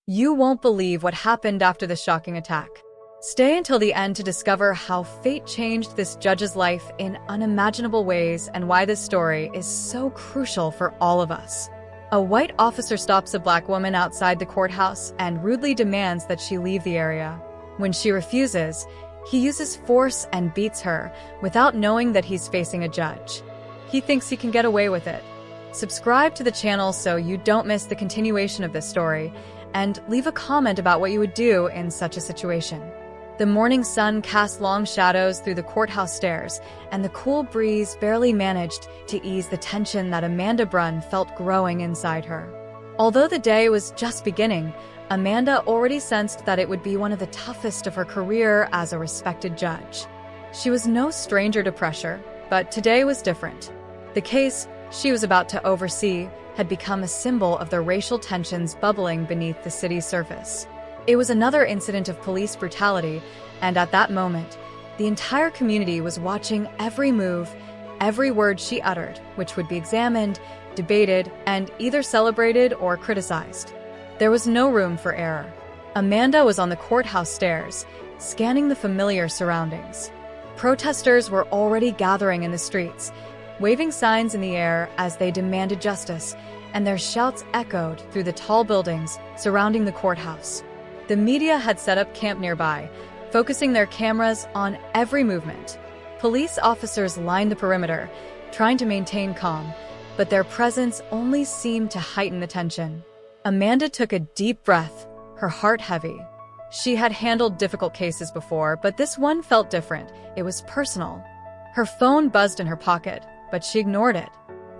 You won't believe what happened after the shocking attack. Stay until the end to discover how fate changed this judge's life in unimaginable ways and why this story is so crucial for all of us. A white officer stops a black woman outside the courthouse and rudely demands that she leave the area. When she refuses, he uses force and beats her without knowing that he's facing a judge. He thinks he can get away with it. Subscribe to the channel so you don't miss the continuation of this story, and leave a comment about what you would do in such a situation. The morning sun cast long shadows through the courthouse stairs, and the cool breeze barely managed to ease the tension that Amanda Brunn felt growing inside her. Although the day was just beginning, Amanda already sensed that it would be one of the toughest of her career as a respected judge. She was no stranger to pressure, but today was different. The case she was about to oversee had become a symbol of the racial tensions bubbling beneath the city's surface. It was another incident of police brutality, and at that moment, the entire community was watching every move, every word she uttered, which would be examined, debated, and either celebrated or criticized. There was no room for error. Amanda was on the courthouse stairs, scanning the familiar surroundings. Protesters were already gathering in the streets, waving signs in the air as they demanded justice, and their shouts echoed through the tall buildings surrounding the courthouse. The media had set up camp nearby, focusing their cameras on every movement. Police officers lined the perimeter, trying to maintain calm, but their presence only seemed to heighten the tension. Amanda took a deep breath, her heart heavy. She had handled difficult cases before, but this one felt different. It was personal. Her phone buzzed in her pocket, but she ignored it.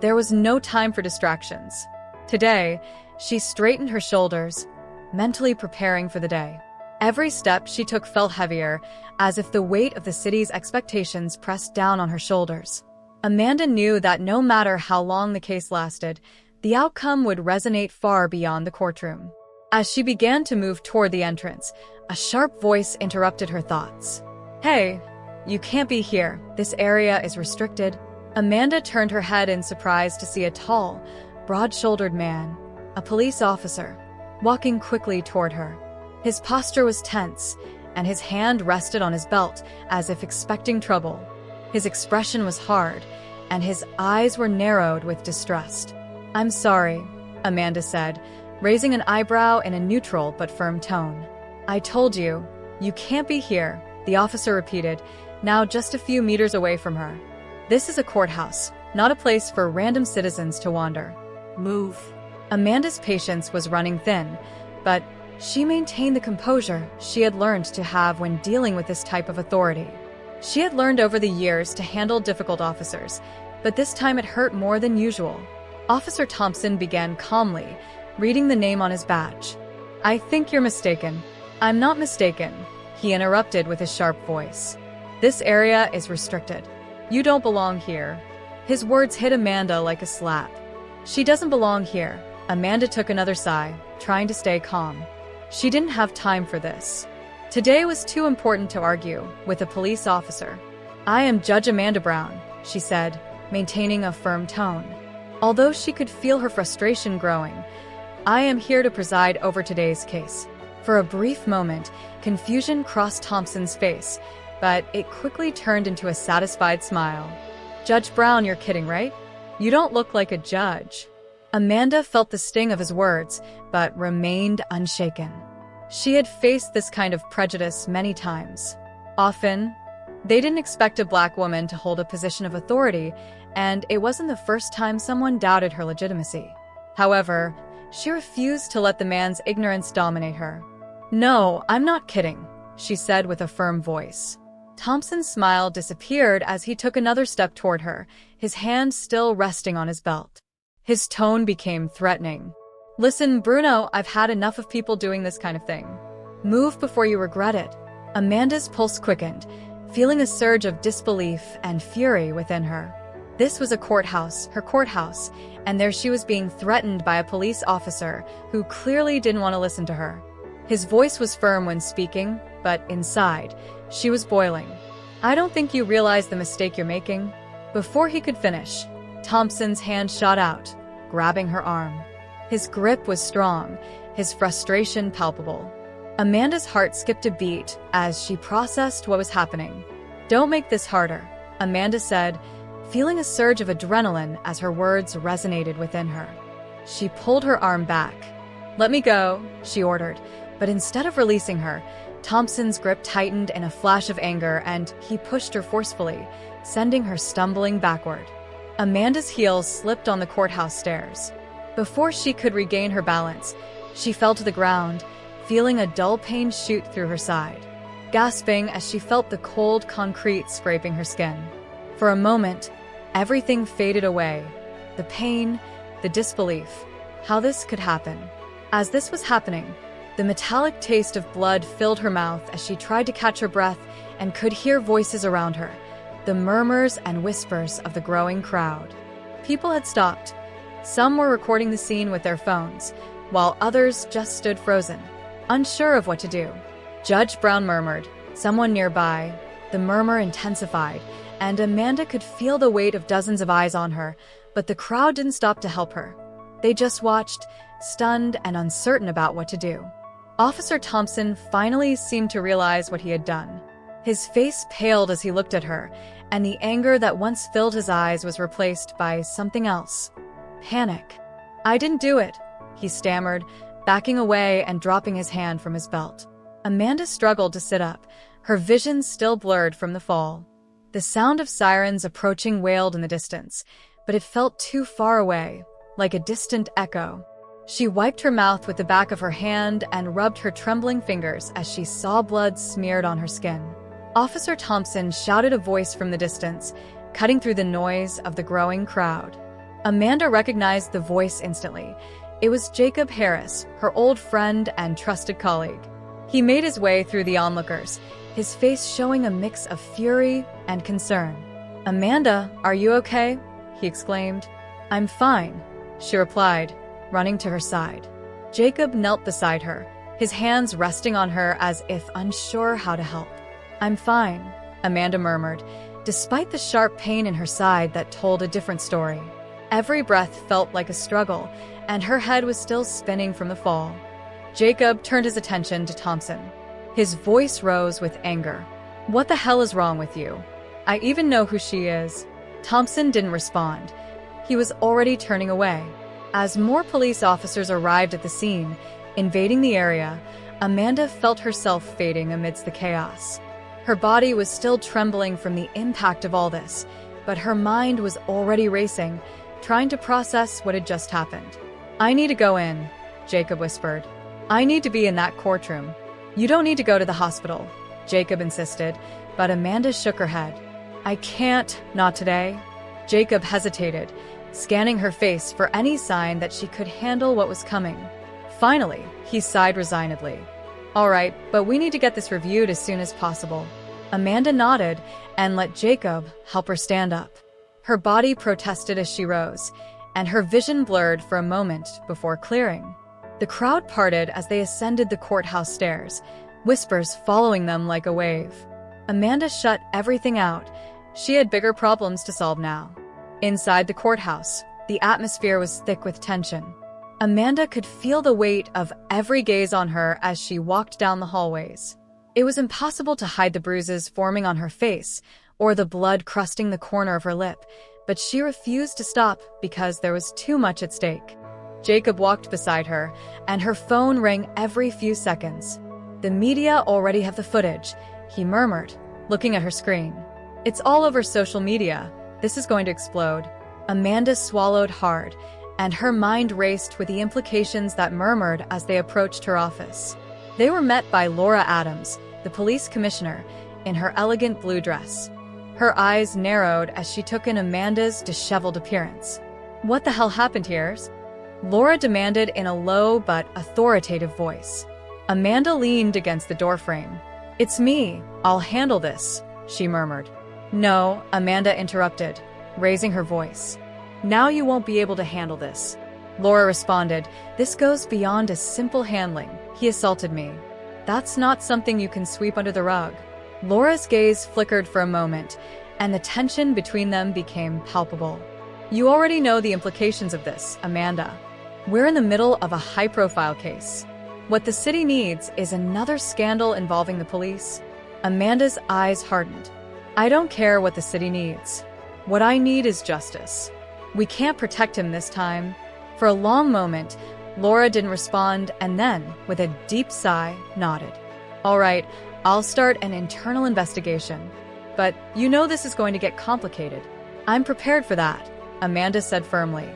There was no time for distractions. Today, she straightened her shoulders, mentally preparing for the day. Every step she took felt heavier, as if the weight of the city's expectations pressed down on her shoulders. Amanda knew that no matter how long the case lasted, the outcome would resonate far beyond the courtroom. As she began to move toward the entrance, a sharp voice interrupted her thoughts. "Hey, you can't be here. This area is restricted." Amanda turned her head in surprise to see a tall, broad-shouldered man, a police officer, walking quickly toward her. His posture was tense, and his hand rested on his belt as if expecting trouble. His expression was hard, and his eyes were narrowed with distrust. "I'm sorry," Amanda said, raising an eyebrow in a neutral but firm tone. "I told you, you can't be here," the officer repeated, now just a few meters away from her. "This is a courthouse, not a place for random citizens to wander. Move." Amanda's patience was running thin, but she maintained the composure she had learned to have when dealing with this type of authority. She had learned over the years to handle difficult officers, but this time it hurt more than usual. Officer Thompson began calmly, reading the name on his badge. "I think you're mistaken." "I'm not mistaken," he interrupted with a sharp voice. "This area is restricted. You don't belong here." His words hit Amanda like a slap. "She doesn't belong here." Amanda took another sigh, trying to stay calm. She didn't have time for this. Today was too important to argue with a police officer. "I am Judge Amanda Brown," she said, maintaining a firm tone. Although she could feel her frustration growing, "I am here to preside over today's case." For a brief moment, confusion crossed Thompson's face, but it quickly turned into a satisfied smile. "Judge Brown, you're kidding, right? You don't look like a judge." Amanda felt the sting of his words, but remained unshaken. She had faced this kind of prejudice many times. Often, they didn't expect a black woman to hold a position of authority, and it wasn't the first time someone doubted her legitimacy. However, she refused to let the man's ignorance dominate her. "No, I'm not kidding," she said with a firm voice. Thompson's smile disappeared as he took another step toward her, his hand still resting on his belt. His tone became threatening. "Listen, Bruno, I've had enough of people doing this kind of thing. Move before you regret it." Amanda's pulse quickened, feeling a surge of disbelief and fury within her. This was a courthouse, her courthouse, and there she was being threatened by a police officer who clearly didn't want to listen to her. His voice was firm when speaking, but inside, she was boiling. "I don't think you realize the mistake you're making." Before he could finish, Thompson's hand shot out, grabbing her arm. His grip was strong, his frustration palpable. Amanda's heart skipped a beat as she processed what was happening. "Don't make this harder," Amanda said, feeling a surge of adrenaline as her words resonated within her. She pulled her arm back. "Let me go," she ordered, but instead of releasing her, Thompson's grip tightened in a flash of anger and he pushed her forcefully, sending her stumbling backward. Amanda's heels slipped on the courthouse stairs. Before she could regain her balance, she fell to the ground, feeling a dull pain shoot through her side, gasping as she felt the cold concrete scraping her skin. For a moment, everything faded away. The pain, the disbelief, how this could happen. As this was happening, the metallic taste of blood filled her mouth as she tried to catch her breath and could hear voices around her, the murmurs and whispers of the growing crowd. People had stopped. Some were recording the scene with their phones, while others just stood frozen, unsure of what to do. Judge Brown murmured, someone nearby. The murmur intensified, and Amanda could feel the weight of dozens of eyes on her, but the crowd didn't stop to help her. They just watched, stunned and uncertain about what to do. Officer Thompson finally seemed to realize what he had done. His face paled as he looked at her, and the anger that once filled his eyes was replaced by something else. Panic. "I didn't do it," he stammered, backing away and dropping his hand from his belt. Amanda struggled to sit up, her vision still blurred from the fall. The sound of sirens approaching wailed in the distance, but it felt too far away, like a distant echo. She wiped her mouth with the back of her hand and rubbed her trembling fingers as she saw blood smeared on her skin. Officer Thompson shouted a voice from the distance, cutting through the noise of the growing crowd. Amanda recognized the voice instantly. It was Jacob Harris, her old friend and trusted colleague. He made his way through the onlookers, his face showing a mix of fury and concern. "Amanda, are you okay?" he exclaimed. "I'm fine," she replied, running to her side. Jacob knelt beside her, his hands resting on her as if unsure how to help. "I'm fine," Amanda murmured, despite the sharp pain in her side that told a different story. Every breath felt like a struggle, and her head was still spinning from the fall. Jacob turned his attention to Thompson. His voice rose with anger. "What the hell is wrong with you? I even know who she is." Thompson didn't respond. He was already turning away. As more police officers arrived at the scene, invading the area, Amanda felt herself fading amidst the chaos. Her body was still trembling from the impact of all this, but her mind was already racing, trying to process what had just happened. "I need to go in," Jacob whispered. "I need to be in that courtroom." "You don't need to go to the hospital," Jacob insisted, but Amanda shook her head. "I can't, not today." Jacob hesitated, scanning her face for any sign that she could handle what was coming. Finally, he sighed resignedly. "All right, but we need to get this reviewed as soon as possible." Amanda nodded and let Jacob help her stand up. Her body protested as she rose, and her vision blurred for a moment before clearing. The crowd parted as they ascended the courthouse stairs, whispers following them like a wave. Amanda shut everything out. She had bigger problems to solve now. Inside the courthouse, the atmosphere was thick with tension. Amanda could feel the weight of every gaze on her as she walked down the hallways. It was impossible to hide the bruises forming on her face or the blood crusting the corner of her lip, but she refused to stop because there was too much at stake. Jacob walked beside her, and her phone rang every few seconds. "The media already have the footage," he murmured, looking at her screen. "It's all over social media. This is going to explode." Amanda swallowed hard, and her mind raced with the implications that murmured as they approached her office. They were met by Laura Adams, the police commissioner, in her elegant blue dress. Her eyes narrowed as she took in Amanda's disheveled appearance. "What the hell happened here?" Laura demanded in a low but authoritative voice. Amanda leaned against the doorframe. "It's me. I'll handle this," she murmured. "No," Amanda interrupted, raising her voice. "Now you won't be able to handle this." Laura responded, "This goes beyond a simple handling. He assaulted me. That's not something you can sweep under the rug." Laura's gaze flickered for a moment, and the tension between them became palpable. "You already know the implications of this, Amanda." We're in the middle of a high-profile case. What the city needs is another scandal involving the police. Amanda's eyes hardened. I don't care what the city needs. What I need is justice. We can't protect him this time. For a long moment, Laura didn't respond and then, with a deep sigh, nodded. All right, I'll start an internal investigation. But you know this is going to get complicated. I'm prepared for that, Amanda said firmly.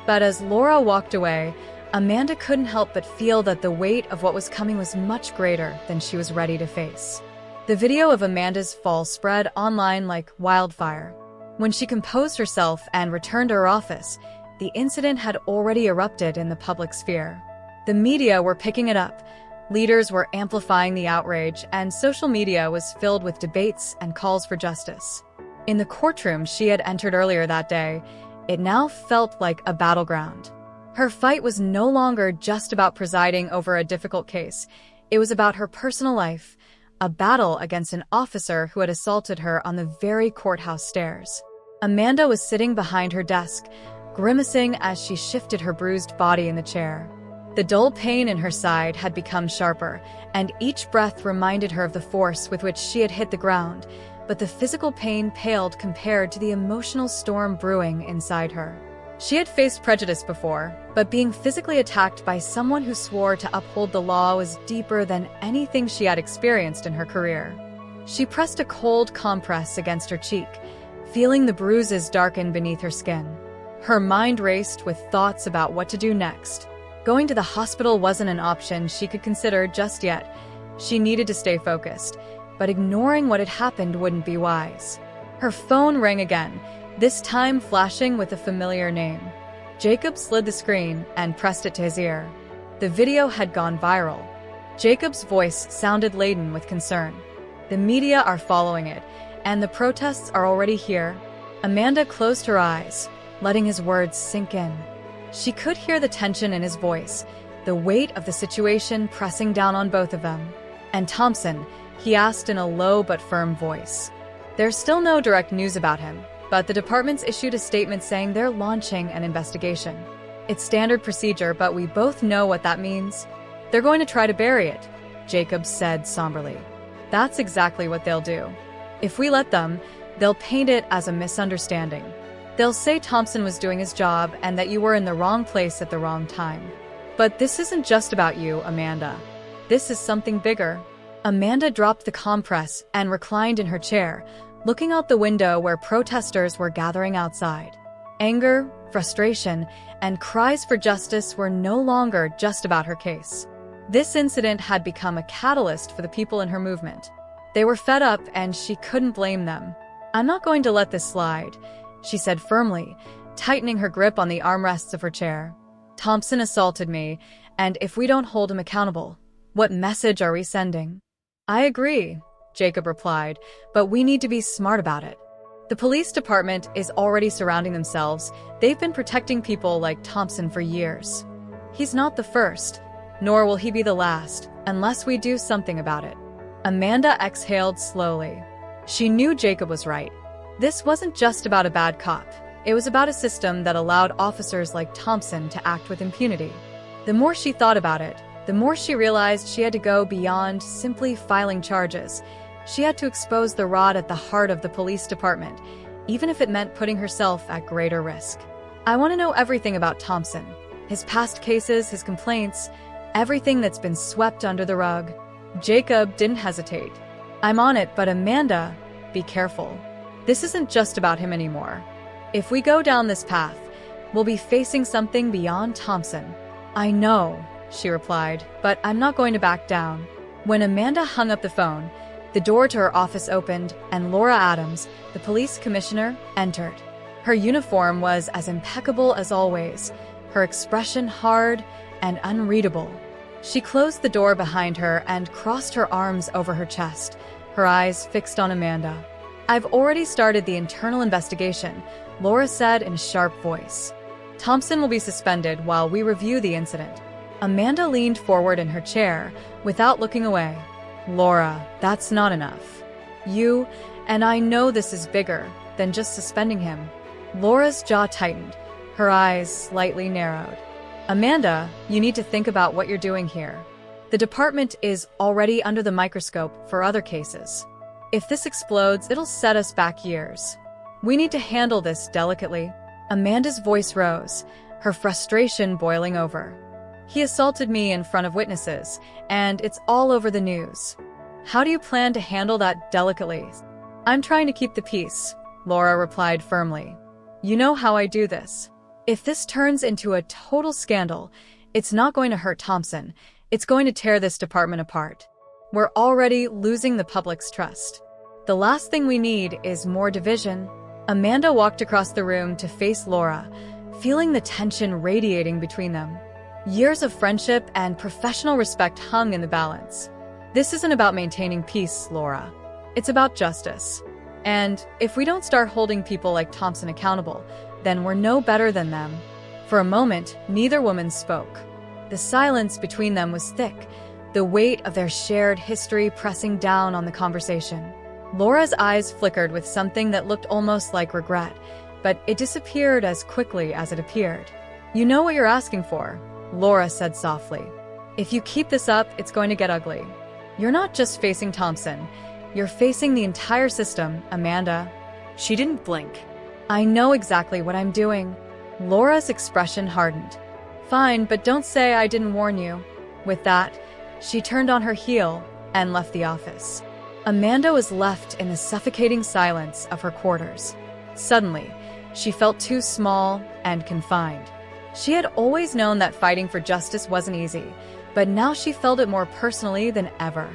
But as Laura walked away, Amanda couldn't help but feel that the weight of what was coming was much greater than she was ready to face. The video of Amanda's fall spread online like wildfire. When she composed herself and returned to her office, the incident had already erupted in the public sphere. The media were picking it up, leaders were amplifying the outrage, and social media was filled with debates and calls for justice. In the courtroom she had entered earlier that day, it now felt like a battleground. Her fight was no longer just about presiding over a difficult case. It was about her personal life, a battle against an officer who had assaulted her on the very courthouse stairs. Amanda was sitting behind her desk, grimacing as she shifted her bruised body in the chair. The dull pain in her side had become sharper, and each breath reminded her of the force with which she had hit the ground, but the physical pain paled compared to the emotional storm brewing inside her. She had faced prejudice before, but being physically attacked by someone who swore to uphold the law was deeper than anything she had experienced in her career. She pressed a cold compress against her cheek, feeling the bruises darken beneath her skin. Her mind raced with thoughts about what to do next. Going to the hospital wasn't an option she could consider just yet. She needed to stay focused, but ignoring what had happened wouldn't be wise. Her phone rang again, this time flashing with a familiar name. Jacob slid the screen and pressed it to his ear. The video had gone viral. Jacob's voice sounded laden with concern. The media are following it, and the protests are already here. Amanda closed her eyes, letting his words sink in. She could hear the tension in his voice, the weight of the situation pressing down on both of them. And Thompson, he asked in a low but firm voice. There's still no direct news about him, but the department's issued a statement saying they're launching an investigation. It's standard procedure, but we both know what that means. They're going to try to bury it, Jacob said somberly. That's exactly what they'll do. If we let them, they'll paint it as a misunderstanding. They'll say Thompson was doing his job and that you were in the wrong place at the wrong time. But this isn't just about you, Amanda. This is something bigger. Amanda dropped the compress and reclined in her chair, looking out the window where protesters were gathering outside. Anger, frustration, and cries for justice were no longer just about her case. This incident had become a catalyst for the people in her movement. They were fed up and she couldn't blame them. I'm not going to let this slide, she said firmly, tightening her grip on the armrests of her chair. Thompson assaulted me, and if we don't hold him accountable, what message are we sending? I agree, Jacob replied, but we need to be smart about it. The police department is already surrounding themselves. They've been protecting people like Thompson for years. He's not the first, nor will he be the last, unless we do something about it. Amanda exhaled slowly. She knew Jacob was right. This wasn't just about a bad cop. It was about a system that allowed officers like Thompson to act with impunity. The more she thought about it, the more she realized she had to go beyond simply filing charges. She had to expose the rot at the heart of the police department, even if it meant putting herself at greater risk. I want to know everything about Thompson, his past cases, his complaints, everything that's been swept under the rug. Jacob didn't hesitate. I'm on it, but Amanda, be careful. This isn't just about him anymore. If we go down this path, we'll be facing something beyond Thompson. I know, she replied, but I'm not going to back down. When Amanda hung up the phone, the door to her office opened and Laura Adams, the police commissioner, entered. Her uniform was as impeccable as always, her expression hard and unreadable. She closed the door behind her and crossed her arms over her chest, her eyes fixed on Amanda. I've already started the internal investigation, Laura said in a sharp voice. Thompson will be suspended while we review the incident. Amanda leaned forward in her chair without looking away. Laura, that's not enough. You, and I know this is bigger than just suspending him. Laura's jaw tightened, her eyes slightly narrowed. Amanda, you need to think about what you're doing here. The department is already under the microscope for other cases. If this explodes, it'll set us back years. We need to handle this delicately. Amanda's voice rose, her frustration boiling over. He assaulted me in front of witnesses, and it's all over the news. How do you plan to handle that delicately? I'm trying to keep the peace, Laura replied firmly. You know how I do this. If this turns into a total scandal, it's not going to hurt Thompson. It's going to tear this department apart. We're already losing the public's trust. The last thing we need is more division. Amanda walked across the room to face Laura, feeling the tension radiating between them. Years of friendship and professional respect hung in the balance. This isn't about maintaining peace, Laura. It's about justice. And if we don't start holding people like Thompson accountable, then we're no better than them. For a moment, neither woman spoke. The silence between them was thick, the weight of their shared history pressing down on the conversation. Laura's eyes flickered with something that looked almost like regret, but it disappeared as quickly as it appeared. You know what you're asking for, Laura said softly. If you keep this up, it's going to get ugly. You're not just facing Thompson. You're facing the entire system, Amanda. She didn't blink. I know exactly what I'm doing. Laura's expression hardened. Fine, but don't say I didn't warn you. With that, she turned on her heel and left the office. Amanda was left in the suffocating silence of her quarters. Suddenly, she felt too small and confined. She had always known that fighting for justice wasn't easy, but now she felt it more personally than ever.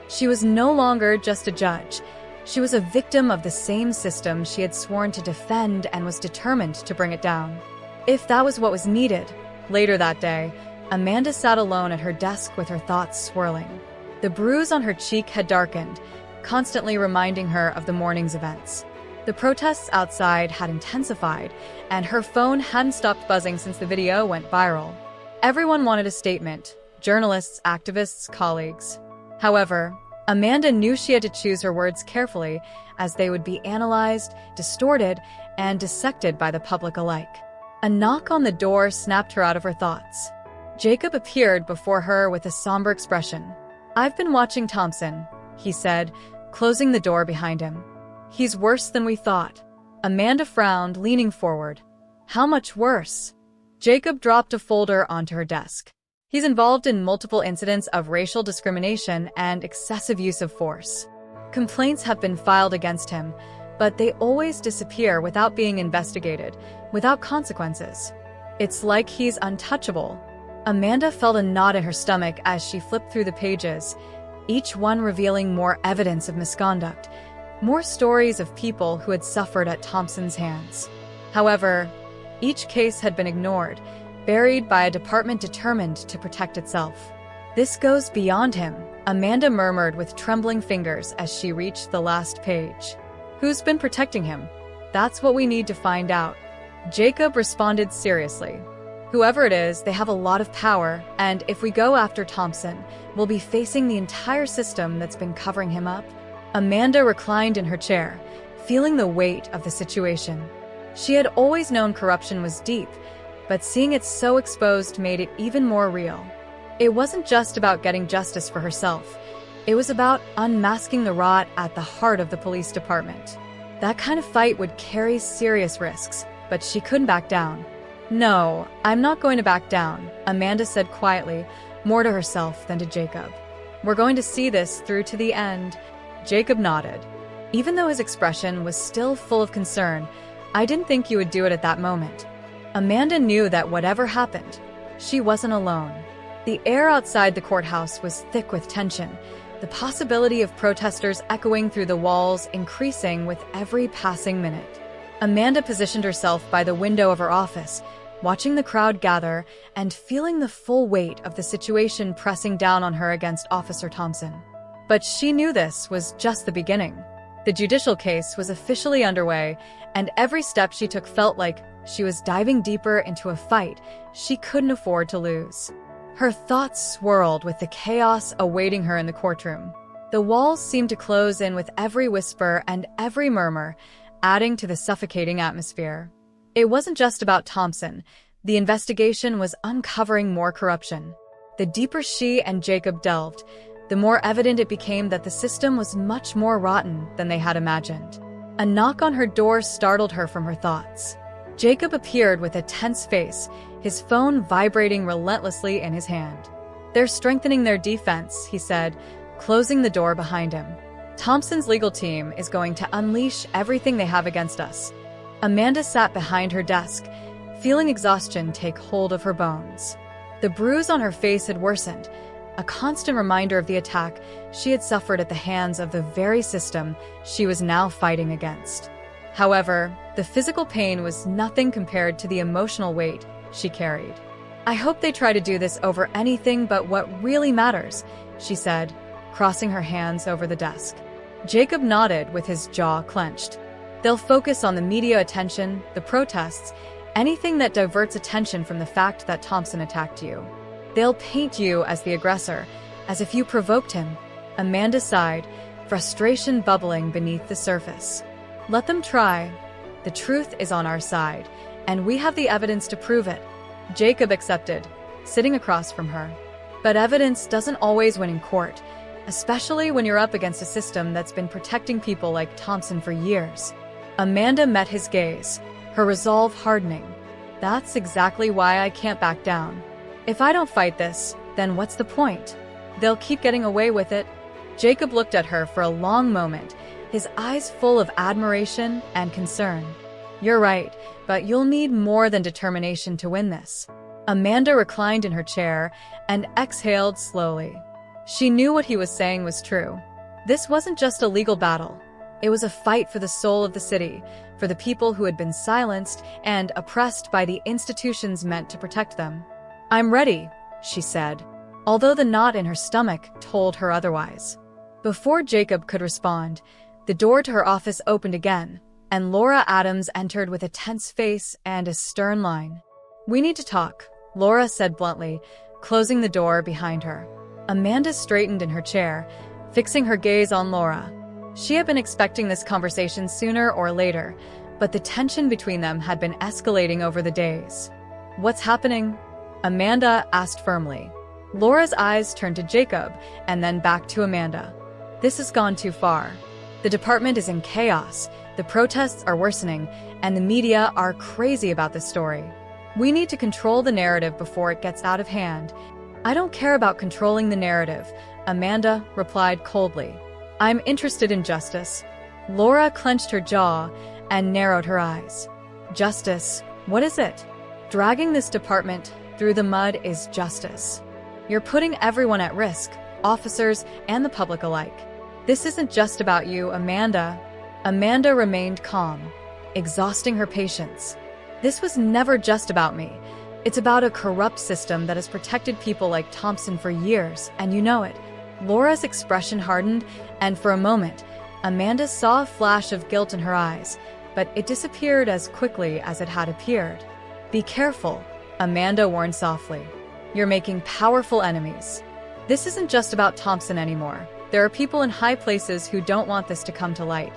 She was no longer just a judge. She was a victim of the same system she had sworn to defend and was determined to bring it down. If that was what was needed, later that day, Amanda sat alone at her desk with her thoughts swirling. The bruise on her cheek had darkened, constantly reminding her of the morning's events. The protests outside had intensified, and her phone hadn't stopped buzzing since the video went viral. Everyone wanted a statement: journalists, activists, colleagues. However, Amanda knew she had to choose her words carefully, as they would be analyzed, distorted, and dissected by the public alike. A knock on the door snapped her out of her thoughts. Jacob appeared before her with a somber expression. "I've been watching Thompson," he said, closing the door behind him. "He's worse than we thought." Amanda frowned, leaning forward. "How much worse?" Jacob dropped a folder onto her desk. "He's involved in multiple incidents of racial discrimination and excessive use of force. Complaints have been filed against him, but they always disappear without being investigated, without consequences. It's like he's untouchable." Amanda felt a knot in her stomach as she flipped through the pages, each one revealing more evidence of misconduct, more stories of people who had suffered at Thompson's hands. However, each case had been ignored, buried by a department determined to protect itself. "This goes beyond him," Amanda murmured with trembling fingers as she reached the last page. "Who's been protecting him? That's what we need to find out." Jacob responded seriously. "Whoever it is, they have a lot of power, and if we go after Thompson, we'll be facing the entire system that's been covering him up." Amanda reclined in her chair, feeling the weight of the situation. She had always known corruption was deep, but seeing it so exposed made it even more real. It wasn't just about getting justice for herself. It was about unmasking the rot at the heart of the police department. That kind of fight would carry serious risks, but she couldn't back down. "No, I'm not going to back down," Amanda said quietly, more to herself than to Jacob. "We're going to see this through to the end." Jacob nodded. Even though his expression was still full of concern, "I didn't think you would do it at that moment." Amanda knew that whatever happened, she wasn't alone. The air outside the courthouse was thick with tension, the possibility of protesters echoing through the walls increasing with every passing minute. Amanda positioned herself by the window of her office, watching the crowd gather and feeling the full weight of the situation pressing down on her against Officer Thompson. But she knew this was just the beginning. The judicial case was officially underway, and every step she took felt like she was diving deeper into a fight she couldn't afford to lose. Her thoughts swirled with the chaos awaiting her in the courtroom. The walls seemed to close in with every whisper and every murmur, adding to the suffocating atmosphere. It wasn't just about Thompson. The investigation was uncovering more corruption. The deeper she and Jacob delved, the more evident it became that the system was much more rotten than they had imagined. A knock on her door startled her from her thoughts. Jacob appeared with a tense face, his phone vibrating relentlessly in his hand. "They're strengthening their defense," he said, closing the door behind him. "Thompson's legal team is going to unleash everything they have against us." Amanda sat behind her desk, feeling exhaustion take hold of her bones. The bruise on her face had worsened, a constant reminder of the attack she had suffered at the hands of the very system she was now fighting against. However, the physical pain was nothing compared to the emotional weight she carried. "I hope they try to do this over anything but what really matters," she said, crossing her hands over the desk. Jacob nodded with his jaw clenched. "They'll focus on the media attention, the protests, anything that diverts attention from the fact that Thompson attacked you. They'll paint you as the aggressor, as if you provoked him." Amanda sighed, frustration bubbling beneath the surface. "Let them try. The truth is on our side, and we have the evidence to prove it." Jacob accepted, sitting across from her. "But evidence doesn't always win in court, especially when you're up against a system that's been protecting people like Thompson for years." Amanda met his gaze, her resolve hardening. "That's exactly why I can't back down. If I don't fight this, then what's the point? They'll keep getting away with it." Jacob looked at her for a long moment, his eyes full of admiration and concern. "You're right, but you'll need more than determination to win this." Amanda reclined in her chair and exhaled slowly. She knew what he was saying was true. This wasn't just a legal battle. It was a fight for the soul of the city, for the people who had been silenced and oppressed by the institutions meant to protect them. "I'm ready," she said, although the knot in her stomach told her otherwise. Before Jacob could respond, the door to her office opened again, and Laura Adams entered with a tense face and a stern line. "We need to talk," Laura said bluntly, closing the door behind her. Amanda straightened in her chair, fixing her gaze on Laura. She had been expecting this conversation sooner or later, but the tension between them had been escalating over the days. "What's happening?" Amanda asked firmly. Laura's eyes turned to Jacob and then back to Amanda. "This has gone too far. The department is in chaos, the protests are worsening, and the media are crazy about this story. We need to control the narrative before it gets out of hand." "I don't care about controlling the narrative," Amanda replied coldly. "I'm interested in justice." Laura clenched her jaw and narrowed her eyes. "Justice? What is it?" "Dragging this department through the mud is justice. You're putting everyone at risk, officers and the public alike. This isn't just about you, Amanda." Amanda remained calm, exhausting her patience. "This was never just about me. It's about a corrupt system that has protected people like Thompson for years, and you know it." Laura's expression hardened, and for a moment, Amanda saw a flash of guilt in her eyes, but it disappeared as quickly as it had appeared. "Be careful," Amanda warned softly. "You're making powerful enemies. This isn't just about Thompson anymore. There are people in high places who don't want this to come to light.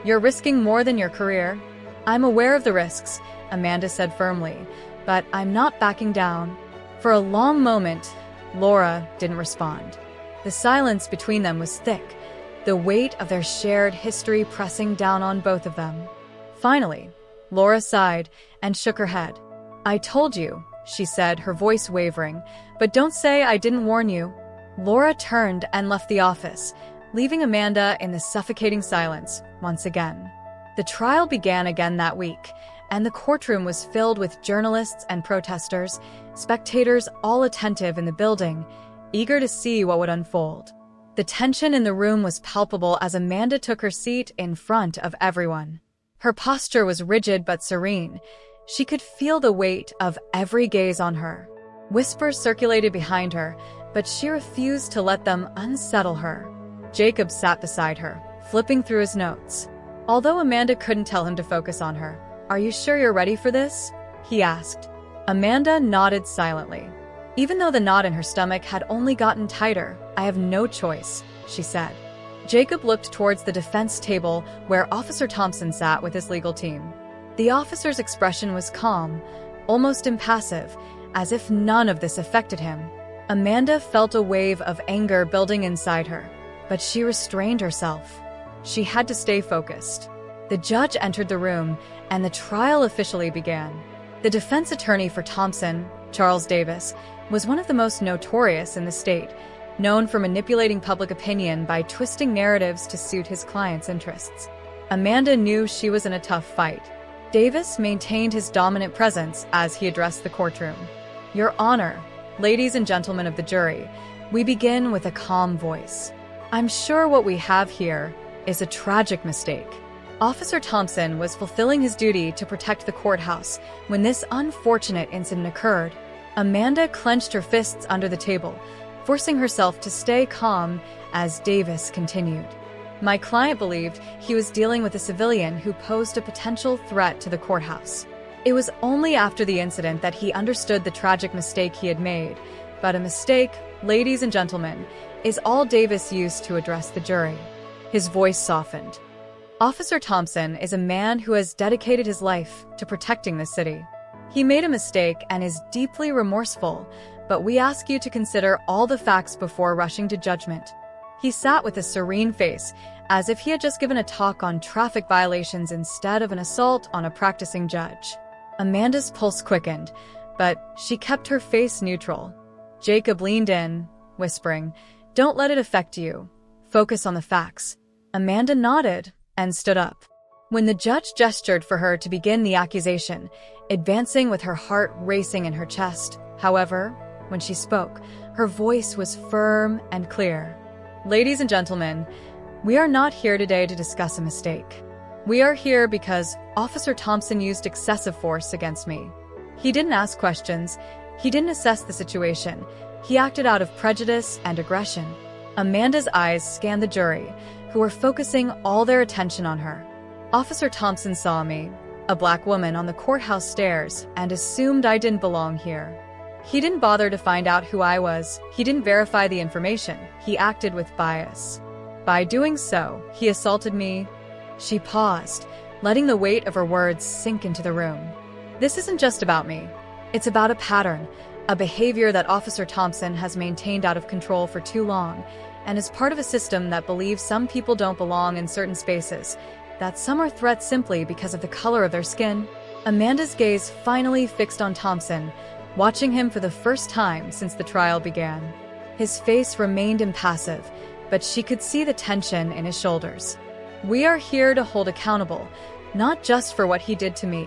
You're risking more than your career." "I'm aware of the risks," Amanda said firmly, "but I'm not backing down." For a long moment, Laura didn't respond. The silence between them was thick, the weight of their shared history pressing down on both of them. Finally, Laura sighed and shook her head. "I told you," she said, her voice wavering, "but don't say I didn't warn you." Laura turned and left the office, leaving Amanda in the suffocating silence once again. The trial began again that week, and the courtroom was filled with journalists and protesters, spectators all attentive in the building, eager to see what would unfold. The tension in the room was palpable as Amanda took her seat in front of everyone. Her posture was rigid but serene. She could feel the weight of every gaze on her. Whispers circulated behind her, but she refused to let them unsettle her. Jacob sat beside her, flipping through his notes. Although Amanda couldn't tell him to focus on her, "Are you sure you're ready for this?" he asked. Amanda nodded silently. Even though the knot in her stomach had only gotten tighter, "I have no choice," she said. Jacob looked towards the defense table where Officer Thompson sat with his legal team. The officer's expression was calm, almost impassive, as if none of this affected him. Amanda felt a wave of anger building inside her, but she restrained herself. She had to stay focused. The judge entered the room, and the trial officially began. The defense attorney for Thompson, Charles Davis, was one of the most notorious in the state, known for manipulating public opinion by twisting narratives to suit his client's interests. Amanda knew she was in a tough fight. Davis maintained his dominant presence as he addressed the courtroom. "Your Honor, ladies and gentlemen of the jury, we begin with a calm voice. I'm sure what we have here is a tragic mistake. Officer Thompson was fulfilling his duty to protect the courthouse when this unfortunate incident occurred." Amanda clenched her fists under the table, forcing herself to stay calm as Davis continued. "My client believed he was dealing with a civilian who posed a potential threat to the courthouse. It was only after the incident that he understood the tragic mistake he had made. But a mistake, ladies and gentlemen, is all Davis used to address the jury." His voice softened. "Officer Thompson is a man who has dedicated his life to protecting the city. He made a mistake and is deeply remorseful, but we ask you to consider all the facts before rushing to judgment." He sat with a serene face, as if he had just given a talk on traffic violations instead of an assault on a practicing judge. Amanda's pulse quickened, but she kept her face neutral. Jacob leaned in, whispering, "Don't let it affect you. Focus on the facts." Amanda nodded and stood up. When the judge gestured for her to begin the accusation, advancing with her heart racing in her chest, however, when she spoke, her voice was firm and clear. "Ladies and gentlemen, we are not here today to discuss a mistake. We are here because Officer Thompson used excessive force against me. He didn't ask questions. He didn't assess the situation. He acted out of prejudice and aggression." Amanda's eyes scanned the jury, who were focusing all their attention on her. "Officer Thompson saw me, a black woman, on the courthouse stairs and assumed I didn't belong here. He didn't bother to find out who I was. He didn't verify the information. He acted with bias. By doing so, he assaulted me." She paused, letting the weight of her words sink into the room. "This isn't just about me. It's about a pattern, a behavior that Officer Thompson has maintained out of control for too long, and is part of a system that believes some people don't belong in certain spaces, that some are threats simply because of the color of their skin." Amanda's gaze finally fixed on Thompson, watching him for the first time since the trial began. His face remained impassive, but she could see the tension in his shoulders. "We are here to hold accountable, not just for what he did to me,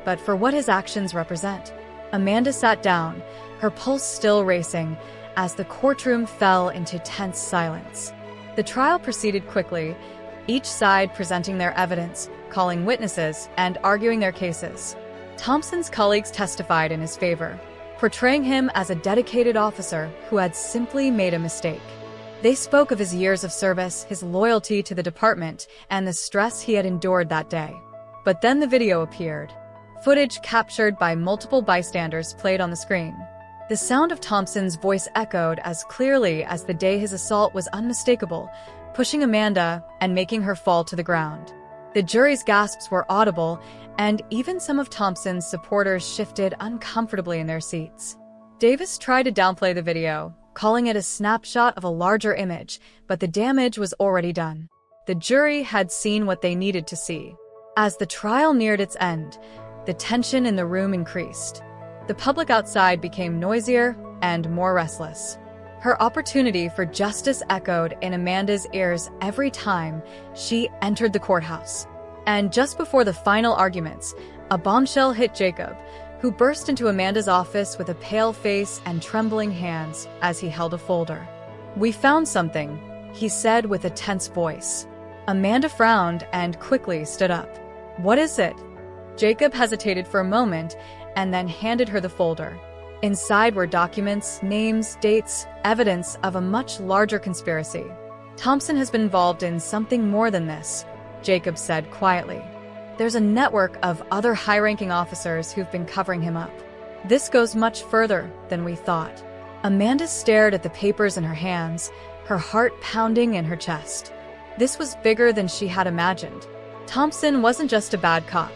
but for what his actions represent." Amanda sat down, her pulse still racing, as the courtroom fell into tense silence. The trial proceeded quickly, each side presenting their evidence, calling witnesses, and arguing their cases. Thompson's colleagues testified in his favor, portraying him as a dedicated officer who had simply made a mistake. They spoke of his years of service, his loyalty to the department, and the stress he had endured that day. But then the video appeared. Footage captured by multiple bystanders played on the screen. The sound of Thompson's voice echoed as clearly as the day his assault was unmistakable, pushing Amanda and making her fall to the ground. The jury's gasps were audible, and even some of Thompson's supporters shifted uncomfortably in their seats. Davis tried to downplay the video, calling it a snapshot of a larger image, but the damage was already done. The jury had seen what they needed to see. As the trial neared its end, the tension in the room increased. The public outside became noisier and more restless. Her opportunity for justice echoed in Amanda's ears every time she entered the courthouse. And just before the final arguments, a bombshell hit Jacob, who burst into Amanda's office with a pale face and trembling hands as he held a folder. "We found something," he said with a tense voice. Amanda frowned and quickly stood up. "What is it?" Jacob hesitated for a moment and then handed her the folder. Inside were documents, names, dates, evidence of a much larger conspiracy. "Thompson has been involved in something more than this," Jacob said quietly. "There's a network of other high-ranking officers who've been covering him up. This goes much further than we thought." Amanda stared at the papers in her hands, her heart pounding in her chest. This was bigger than she had imagined. Thompson wasn't just a bad cop.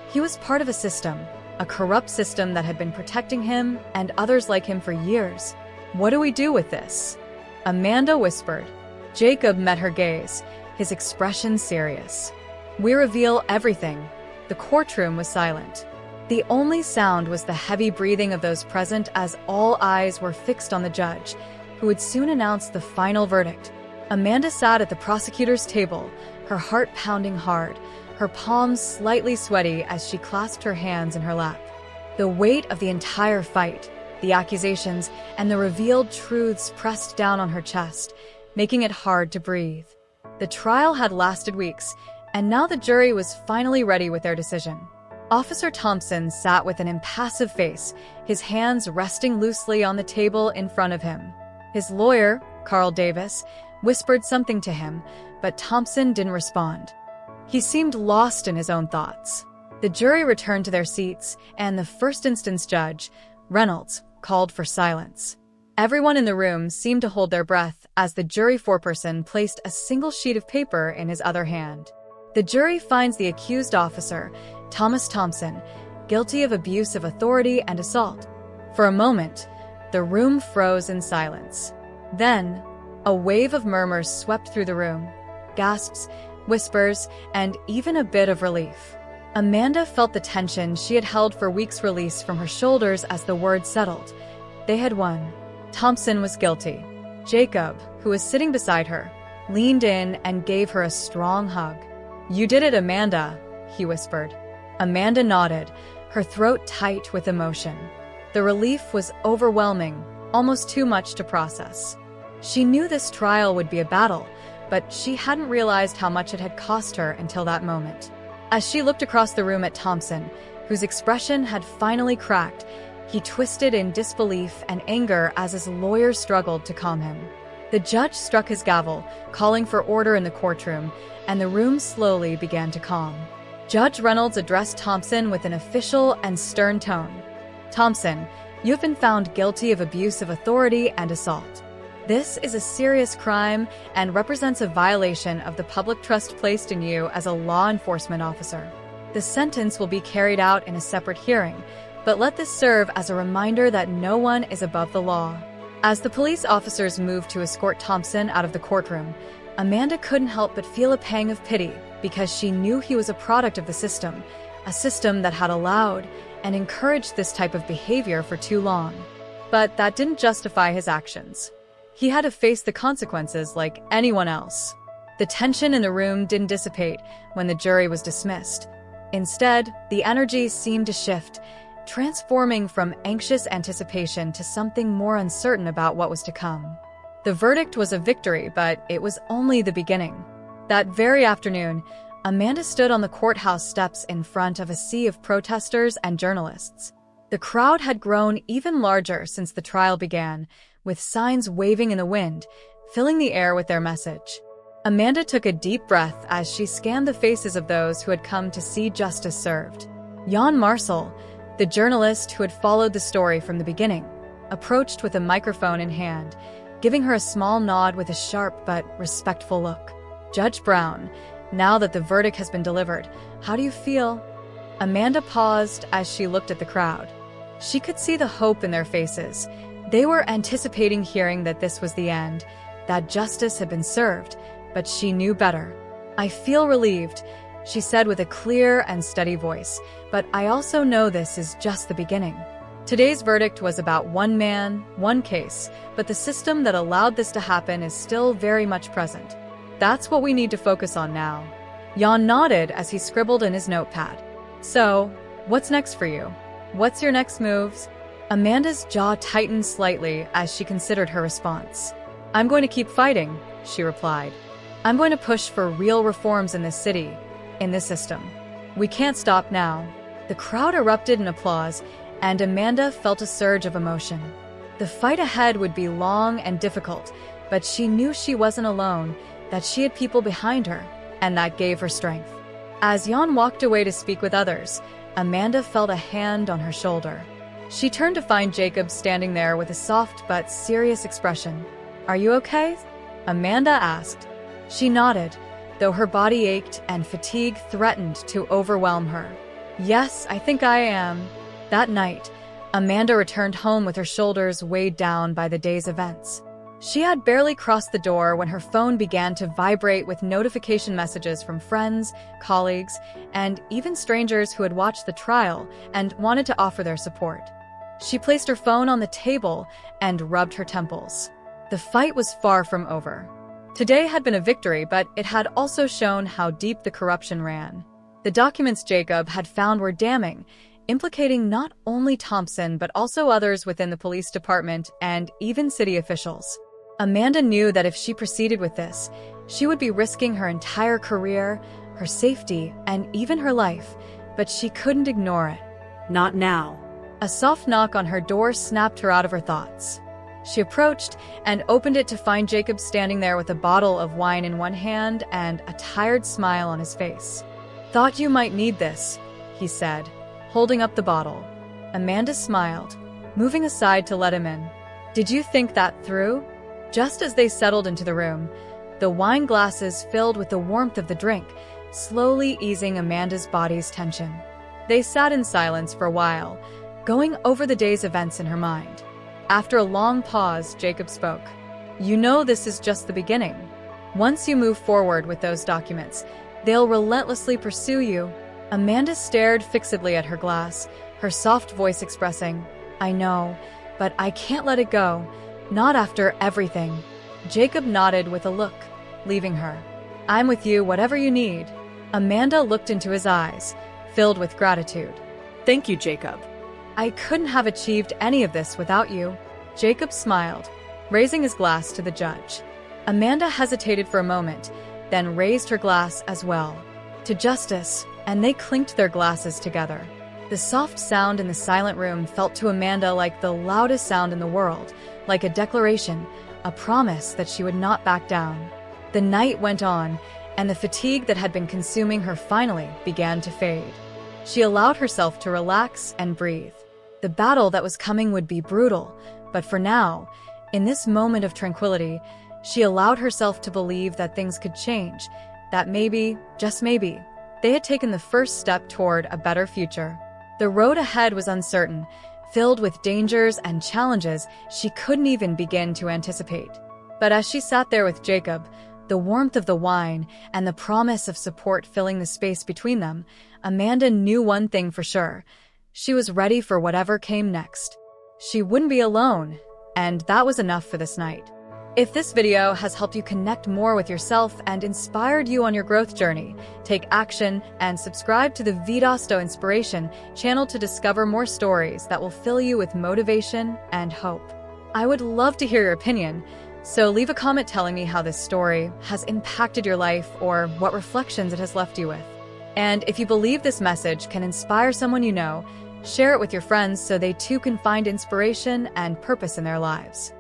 He was part of a system, a corrupt system that had been protecting him and others like him for years. What do we do with this? Amanda whispered. Jacob met her gaze, his expression serious. We reveal everything. The courtroom was silent. The only sound was the heavy breathing of those present as all eyes were fixed on the judge, who would soon announce the final verdict. Amanda sat at the prosecutor's table, her heart pounding hard, her palms slightly sweaty as she clasped her hands in her lap. The weight of the entire fight, the accusations, and the revealed truths pressed down on her chest, making it hard to breathe. The trial had lasted weeks, and now the jury was finally ready with their decision. Officer Thompson sat with an impassive face, his hands resting loosely on the table in front of him. His lawyer, Carl Davis, whispered something to him, but Thompson didn't respond. He seemed lost in his own thoughts. The jury returned to their seats, and the first instance judge, Reynolds, called for silence. Everyone in the room seemed to hold their breath as the jury foreperson placed a single sheet of paper in his other hand. The jury finds the accused officer, Thomas Thompson, guilty of abuse of authority and assault. For a moment, the room froze in silence. Then, a wave of murmurs swept through the room. Gasps, whispers, and even a bit of relief. Amanda felt the tension she had held for weeks release from her shoulders as the word settled. They had won. Thompson was guilty. Jacob, who was sitting beside her, leaned in and gave her a strong hug. "You did it, Amanda," he whispered. Amanda nodded, her throat tight with emotion. The relief was overwhelming, almost too much to process. She knew this trial would be a battle, but she hadn't realized how much it had cost her until that moment. As she looked across the room at Thompson, whose expression had finally cracked, he twisted in disbelief and anger as his lawyer struggled to calm him. The judge struck his gavel, calling for order in the courtroom, and the room slowly began to calm. Judge Reynolds addressed Thompson with an official and stern tone. "Thompson, you have been found guilty of abuse of authority and assault. This is a serious crime and represents a violation of the public trust placed in you as a law enforcement officer. The sentence will be carried out in a separate hearing, but let this serve as a reminder that no one is above the law." As the police officers moved to escort Thompson out of the courtroom, Amanda couldn't help but feel a pang of pity because she knew he was a product of the system, a system that had allowed and encouraged this type of behavior for too long. But that didn't justify his actions. He had to face the consequences like anyone else. The tension in the room didn't dissipate when the jury was dismissed. Instead, the energy seemed to shift, transforming from anxious anticipation to something more uncertain about what was to come. The verdict was a victory, but it was only the beginning. That very afternoon, Amanda stood on the courthouse steps in front of a sea of protesters and journalists. The crowd had grown even larger since the trial began, with signs waving in the wind, filling the air with their message. Amanda took a deep breath as she scanned the faces of those who had come to see justice served. Jan Marcel, the journalist who had followed the story from the beginning, approached with a microphone in hand, giving her a small nod with a sharp but respectful look. "Judge Brown, now that the verdict has been delivered, how do you feel?" Amanda paused as she looked at the crowd. She could see the hope in their faces. They were anticipating hearing that this was the end, that justice had been served, but she knew better. "I feel relieved," she said with a clear and steady voice, "but I also know this is just the beginning." Today's verdict was about one man, one case, but the system that allowed this to happen is still very much present. That's what we need to focus on now. Jan nodded as he scribbled in his notepad. "So, what's next for you? What's your next moves?" Amanda's jaw tightened slightly as she considered her response. "I'm going to keep fighting," she replied. "I'm going to push for real reforms in this city, in this system. We can't stop now." The crowd erupted in applause, and Amanda felt a surge of emotion. The fight ahead would be long and difficult, but she knew she wasn't alone, that she had people behind her, and that gave her strength. As Jan walked away to speak with others, Amanda felt a hand on her shoulder. She turned to find Jacob standing there with a soft but serious expression. "Are you okay?" Amanda asked. She nodded, though her body ached and fatigue threatened to overwhelm her. "Yes, I think I am," That night, Amanda returned home with her shoulders weighed down by the day's events. She had barely crossed the door when her phone began to vibrate with notification messages from friends, colleagues, and even strangers who had watched the trial and wanted to offer their support. She placed her phone on the table and rubbed her temples. The fight was far from over. Today had been a victory, but it had also shown how deep the corruption ran. The documents Jacob had found were damning, implicating not only Thompson but also others within the police department and even city officials. Amanda knew that if she proceeded with this, she would be risking her entire career, her safety, and even her life, but she couldn't ignore it. Not now. A soft knock on her door snapped her out of her thoughts. She approached and opened it to find Jacob standing there with a bottle of wine in one hand and a tired smile on his face. "Thought you might need this," he said, holding up the bottle. Amanda smiled, moving aside to let him in. "Did you think that through?" Just as they settled into the room, the wine glasses filled with the warmth of the drink, slowly easing Amanda's body's tension. They sat in silence for a while, going over the day's events in her mind. After a long pause, Jacob spoke. "You know this is just the beginning. Once you move forward with those documents, they'll relentlessly pursue you." Amanda stared fixedly at her glass, her soft voice expressing, "I know, but I can't let it go. Not after everything." Jacob nodded with a look, leaving her. "I'm with you, whatever you need." Amanda looked into his eyes, filled with gratitude. Thank you, Jacob. "I couldn't have achieved any of this without you." Jacob smiled, raising his glass to the judge. Amanda hesitated for a moment, then raised her glass as well. "To justice," and they clinked their glasses together. The soft sound in the silent room felt to Amanda like the loudest sound in the world, like a declaration, a promise that she would not back down. The night went on, and the fatigue that had been consuming her finally began to fade. She allowed herself to relax and breathe. The battle that was coming would be brutal, but for now, in this moment of tranquility, she allowed herself to believe that things could change, that maybe, just maybe, they had taken the first step toward a better future. The road ahead was uncertain, filled with dangers and challenges she couldn't even begin to anticipate. But as she sat there with Jacob, the warmth of the wine and the promise of support filling the space between them, Amanda knew one thing for sure. She was ready for whatever came next. She wouldn't be alone, and that was enough for this night. If this video has helped you connect more with yourself and inspired you on your growth journey, take action and subscribe to the Vidasto Inspiration channel to discover more stories that will fill you with motivation and hope. I would love to hear your opinion, so leave a comment telling me how this story has impacted your life or what reflections it has left you with. And if you believe this message can inspire someone you know, share it with your friends so they too can find inspiration and purpose in their lives.